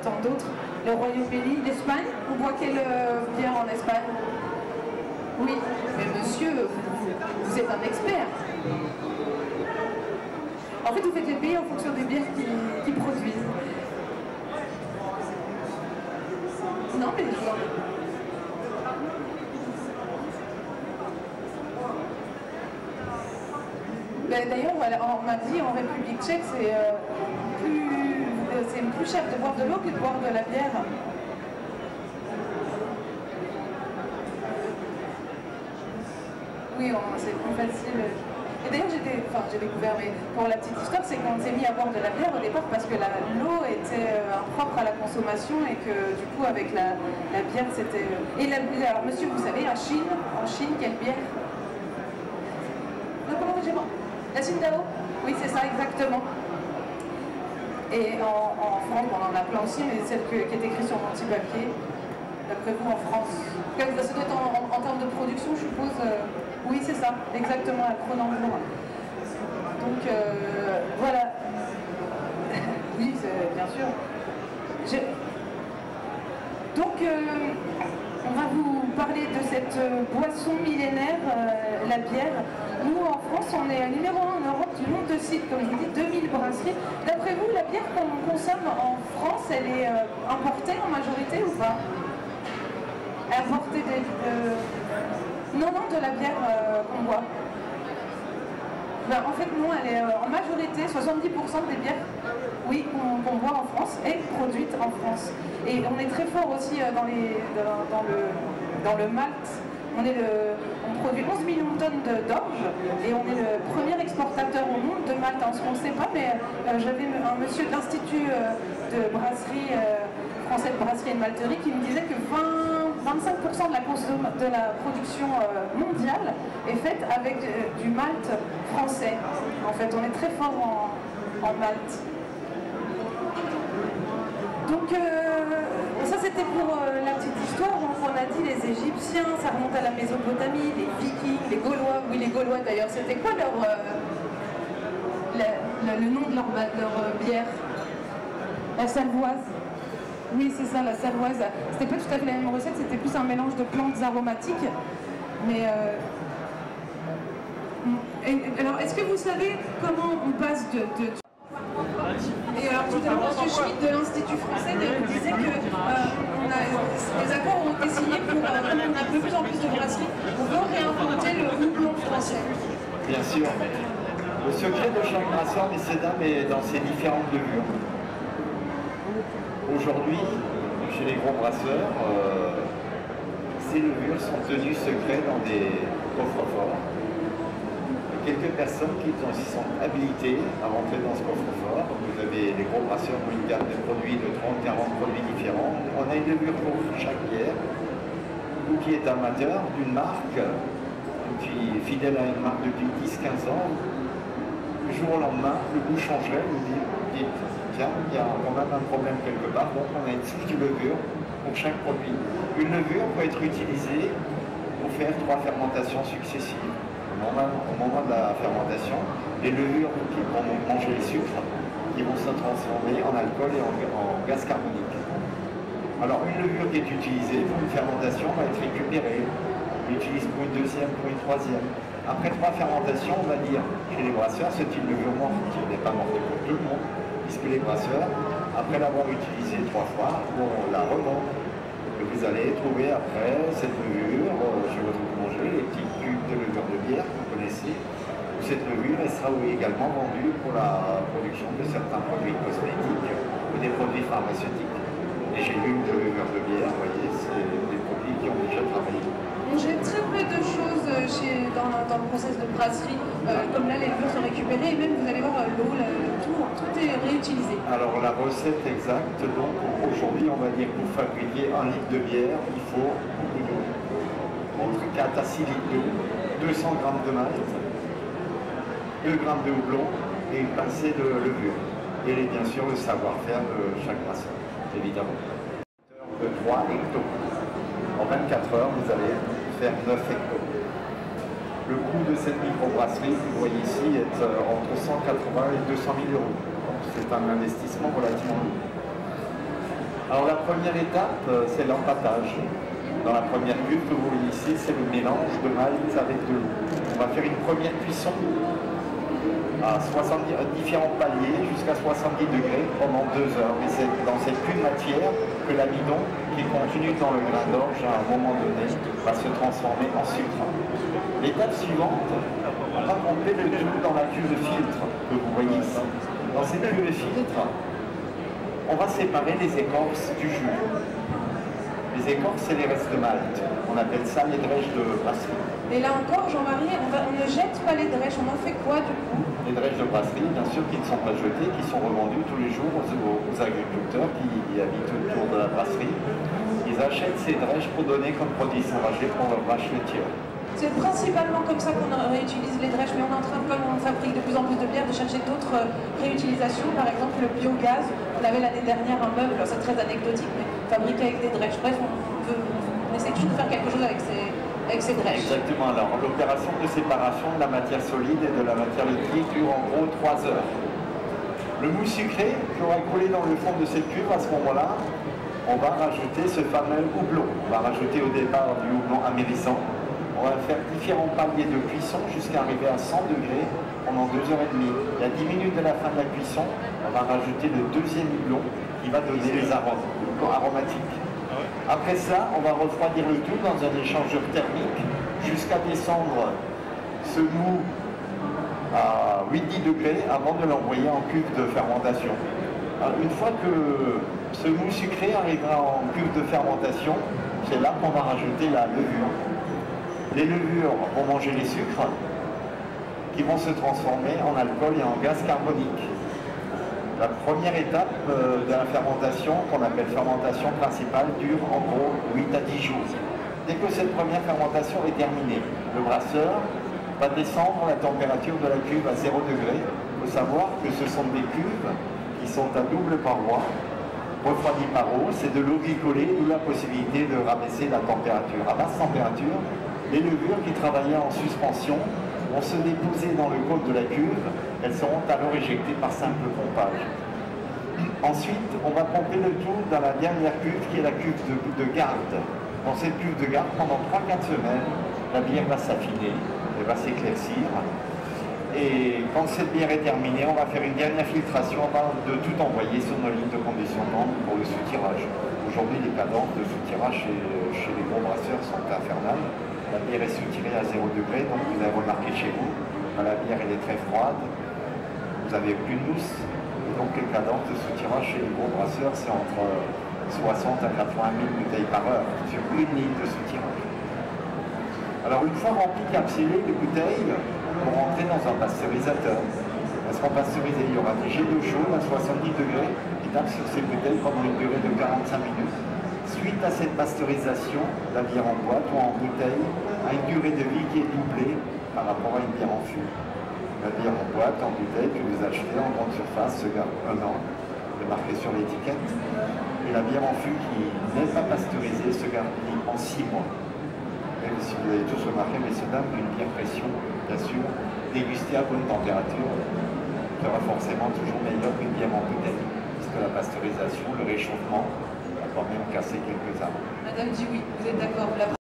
Tant d'autres, le Royaume-Uni, l'Espagne. On boit quelle bière en Espagne? Oui, mais monsieur, vous êtes un expert. En fait, vous faites les pays en fonction des bières qui produisent. Non, mais d'ailleurs, on m'a dit en République tchèque, c'est plus cher de boire de l'eau que de boire de la bière. Oui, c'est plus facile. Et d'ailleurs, j'ai découvert, mais pour la petite histoire, c'est qu'on s'est mis à boire de la bière au départ parce que l'eau était impropre à la consommation et que du coup, avec la bière, c'était... alors, monsieur, vous savez, en Chine, quelle bière? Non, comment j'ai la Tsingtao? Oui, c'est ça, exactement. Et en France, on en a plein aussi, mais celle qui est écrite sur mon petit papier, d'après vous, en France. Ça doit être en termes de production, je suppose. Oui, c'est ça, exactement, à Cronenbourg. Donc, voilà. Oui, bien sûr. Donc, on va vous parler de cette boisson millénaire, la bière. Nous, en France, on est numéro 1 en Europe du nombre de sites, comme je vous dis, 2000 brasseries. D'après vous, la bière qu'on consomme en France, elle est importée en majorité ou pas? Importée Non, de la bière qu'on boit. Ben, en fait, non, elle est en majorité, 70% des bières, oui, qu'on boit en France, est produite en France. Et on est très fort aussi dans le malt. On produit 11 millions de tonnes d'orge et on est le premier exportateur au monde de malt. En ce qu'on ne sait pas, mais j'avais un monsieur de l'Institut de brasserie, français de brasserie et de malterie qui me disait que 25% de la production mondiale est faite avec du malt français. En fait, on est très fort en malt. Donc, ça c'était pour la petite histoire. Donc, on a dit les Égyptiens, ça remonte à la Mésopotamie, les Vikings, les Gaulois. Oui, les Gaulois d'ailleurs, c'était quoi le nom de leur bière? La salvoise. Oui, c'est ça, la salvoise. C'était pas tout à fait la même recette, c'était plus un mélange de plantes aromatiques. Mais alors, est-ce que vous savez comment on passe Et alors tout à l'heure, M. Schmitt de l'Institut français disait que les accords ont été signés pour, comme on a de plus en plus de brasseries, on veut réinventer le houblon français. Bien sûr. Le secret de chaque brasseur, messieurs dames, est dans ses différentes levures. Aujourd'hui, chez les gros brasseurs, ces levures sont tenues secrètes dans des coffres forts. Quelques personnes qui sont habilitées à rentrer dans ce coffre-fort. Vous avez les gros brasseurs qui ont une gamme de produits de 30-40 produits différents. On a une levure pour chaque bière. Vous qui êtes amateur d'une marque, qui est fidèle à une marque depuis 10-15 ans, du jour au lendemain, le goût changerait, vous dites, tiens, il y a quand même un problème quelque part, donc on a une petite levure pour chaque produit. Une levure peut être utilisée pour faire 3 fermentations successives. Au moment de la fermentation, les levures qui vont manger les sucres, qui vont se transformer en alcool et en gaz carbonique. Alors une levure qui est utilisée pour une fermentation va être récupérée. On l'utilise pour une deuxième, pour une troisième. Après 3 fermentations, on va dire chez les brasseurs, ce type de levure morte, qui n'est pas morte pour tout le monde, puisque les brasseurs, après l'avoir utilisée 3 fois, vont la revendre. Et vous allez trouver après cette levure chez votre boulanger, les petits cubes de levure de bière que vous connaissez. Cette levure elle sera également vendue pour la production de certains produits cosmétiques ou des produits pharmaceutiques. Les gélules de levure de bière, vous voyez, c'est des produits qui ont déjà travaillé. J'ai très peu de choses dans le process de brasserie, comme là les levures sont récupérées et même vous allez voir l'eau, tout est réutilisé. Alors la recette exacte, donc aujourd'hui on va dire que pour fabriquer 1 litre de bière, il faut beaucoup d'eau. Entre 4 à 6 litres d'eau, 200 g de malt, 2 g de houblon et une pincée de levure. Et bien sûr le savoir-faire de chaque brasseur, évidemment. De 3 hectos. En 24 heures, vous allez faire 9 hectos. Le coût de cette microbrasserie, vous voyez ici, est entre 180 et 200 000 euros. Donc c'est un investissement relativement lourd. Alors la première étape, c'est l'empâtage. Dans la première cuve que vous voyez ici, c'est le mélange de malt avec de l'eau. On va faire une première cuisson à différents paliers jusqu'à 70 degrés pendant 2 heures. Et c'est dans cette cuve matière que l'amidon qui est contenu dans le grain d'orge à un moment donné va se transformer en sucre. L'étape suivante, on va pomper le tout dans la cuve filtre que vous voyez ici. Dans cette cuve filtre, on va séparer les écorces du jus. Les écorces, c'est les restes de malt. On appelle ça les drèches de brasserie. Et là encore, Jean-Marie, on ne jette pas les drèches, on en fait quoi du coup? Les drèches de brasserie, bien sûr, qui ne sont pas jetées, qui sont revendues tous les jours aux agriculteurs qui habitent autour de la brasserie. Ils achètent ces drèches pour donner comme produit fourrager pour leurs vaches laitières. C'est principalement comme ça qu'on réutilise les drèches, mais on est en train, comme on fabrique de plus en plus de bières, de chercher d'autres réutilisations. Par exemple, le biogaz. On avait l'année dernière un meuble, c'est très anecdotique, mais fabriqué avec des drèches. Bref, on essaie toujours de faire quelque chose avec ces drèches. Exactement. Alors, l'opération de séparation de la matière solide et de la matière liquide dure en gros 3 heures. Le mousse sucré qui aura coulé dans le fond de cette cuve, à ce moment-là, on va rajouter ce fameux houblon. On va rajouter au départ du houblon amérissant. On va faire différents paliers de cuisson jusqu'à arriver à 100 degrés pendant 2 heures et demie. Et à 10 minutes de la fin de la cuisson, on va rajouter le deuxième houblon qui va donner les arômes aromatiques. Après ça, on va refroidir le tout dans un échangeur thermique jusqu'à descendre ce mou à 8-10 degrés avant de l'envoyer en cuve de fermentation. Alors, une fois que ce mou sucré arrivera en cuve de fermentation, c'est là qu'on va rajouter la levure. Les levures vont manger les sucres qui vont se transformer en alcool et en gaz carbonique. La première étape de la fermentation, qu'on appelle fermentation principale, dure en gros 8 à 10 jours. Dès que cette première fermentation est terminée, le brasseur va descendre la température de la cuve à 0 degré. Il faut savoir que ce sont des cuves qui sont à double paroi, refroidies par eau. C'est de l'eau glycolée, d'où la possibilité de rabaisser la température. À basse température, les levures qui travaillaient en suspension vont se déposer dans le côte de la cuve. Elles seront alors éjectées par simple pompage. Ensuite, on va pomper le tout dans la dernière cuve qui est la cuve de garde. Dans cette cuve de garde, pendant 3-4 semaines, la bière va s'affiner, elle va s'éclaircir. Et quand cette bière est terminée, on va faire une dernière filtration avant de tout envoyer sur nos lignes de conditionnement pour le soutirage. Aujourd'hui, les cadences de soutirage chez les gros brasseurs sont infernales. La bière est soutirée à 0 degré, donc vous avez remarqué chez vous, quand la bière elle est très froide, vous n'avez plus de mousse. Et donc les cadences de soutirage chez les gros brasseurs, c'est entre 60 à 80 000 bouteilles par heure sur une ligne de soutirage. Alors une fois remplies, capsulées, les bouteilles vont rentrer dans un pasteurisateur. Parce qu'en pasteurisé, il y aura des jets d'eau chaude à 70 degrés qui tapent sur ces bouteilles pendant une durée de 45 minutes. Suite à cette pasteurisation, la bière en boîte ou en bouteille a une durée de vie qui est doublée par rapport à une bière en fût. La bière en boîte, en bouteille que vous achetez en grande surface se garde 1 an, c'est marqué sur l'étiquette. Et la bière en fût qui n'est pas pasteurisée se garde en 6 mois. Et si vous avez tous remarqué, messieurs dames, une bière pression, bien sûr, dégustée à bonne température, sera forcément toujours meilleure qu'une bière en bouteille. Parce que la pasteurisation, le réchauffement, quand même casser quelques arbres. Madame dit oui, vous êtes d'accord.